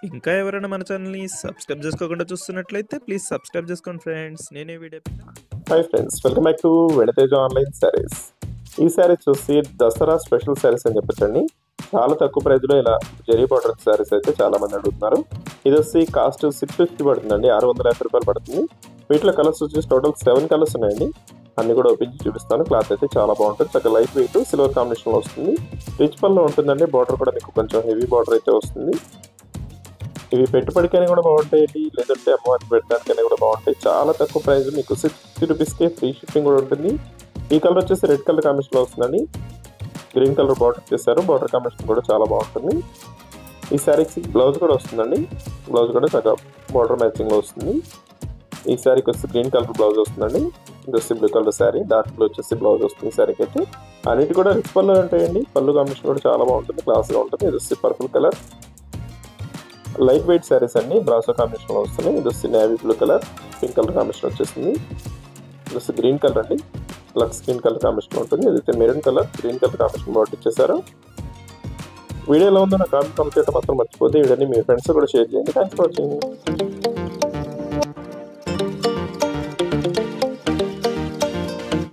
ఇంకా ఎవరైనా మన ఛానల్‌ని సబ్స్క్రైబ్ చేసుకోకుండా చూస్తున్నట్లయితే ప్లీజ్ సబ్స్క్రైబ్ చేసుకోండి ఫ్రెండ్స్. నేనే video hi friends, welcome back to Vedateja online sarees. ఈ శారీస్ చూసి దసరా స్పెషల్ శారీస్ అని చెప్పొచ్చండి. చాలా తక్కువ ప్రైస్లో ఇలా జరీ బార్డర్ శారీస్ అయితే చాలా మంది అడుగుతున్నారు. ఇది వచ్చి కాస్ట్ 650 పడుతుందండి, 650 రూపాయలు పడుతుంది. వీటిలో కలర్స్ వచ్చేసి టోటల్ 7 కలర్స్ ఉన్నాయండి. అన్ని కూడా ఓపెన్ చేసి చూపిస్తాను. క్లాత్ అయితే చాలా బాగుంటుంది, చక్కగా లైట్ వెయిట్ సిల్వర్ కాంబినేషన్లో వస్తుంది. రిచ్ పల్లో ఉంటుందండి. బార్డర్ కూడా మీకు కొంచెం హెవీ బార్డర్ అయితే వస్తుంది. ఇవి పెట్టుబడికైనా కూడా బాగుంటాయి, లేదంటే అమ్మవారికి పెట్టడానికైనా కూడా బాగుంటాయి. చాలా తక్కువ ప్రైస్, మీకు 60 రూపీస్కే ఫ్రీ షిప్పింగ్ కూడా ఉంటుంది. ఈ కలర్ వచ్చేసి రెడ్ కలర్ కాంబినేషన్లో వస్తుందండి. గ్రీన్ కలర్ బార్డర్ చేశారు, బార్డర్ కాంబినేషన్ కూడా చాలా బాగుంటుంది. ఈ శారీకి బ్లౌజ్ కూడా వస్తుందండి. బ్లౌజ్ కూడా చక్కగా బార్డర్ మ్యాచింగ్లో వస్తుంది. ఈ శారీకి వచ్చి గ్రీన్ కలర్ బ్లౌజ్ వస్తుందండి. ఇది వచ్చి blue colour sari, dark blue వచ్చేసి బ్లౌజ్ వస్తుంది. శారీకి అయితే అన్నిటి కూడా రిచ్ పళ్ళు ఉంటాయండి. పళ్ళు కాంబినేషన్ కూడా చాలా బాగుంటుంది, క్లాస్గా ఉంటుంది. ఇది వచ్చి purple colour, light weight saris అన్ని బ్రాసో కాంబినేషన్లో వస్తున్నాయి. ఇది వచ్చి navy blue colour, pink colour combination వచ్చేసింది. ఇది వచ్చి గ్రీన్ కలర్ అండి, లక్స్ గ్రీన్ కలర్ కాంబినేషన్ ఉంటుంది. ఇదైతే maroon colour, green colour combination border ఇచ్చేసారు. వీడియోలో ఉందో నా కామెంట్ చేయడం మాత్రం మర్చిపోతే వీడియోని మీ ఫ్రెండ్స్ కూడా షేర్ చేయండి. Thanks for watching.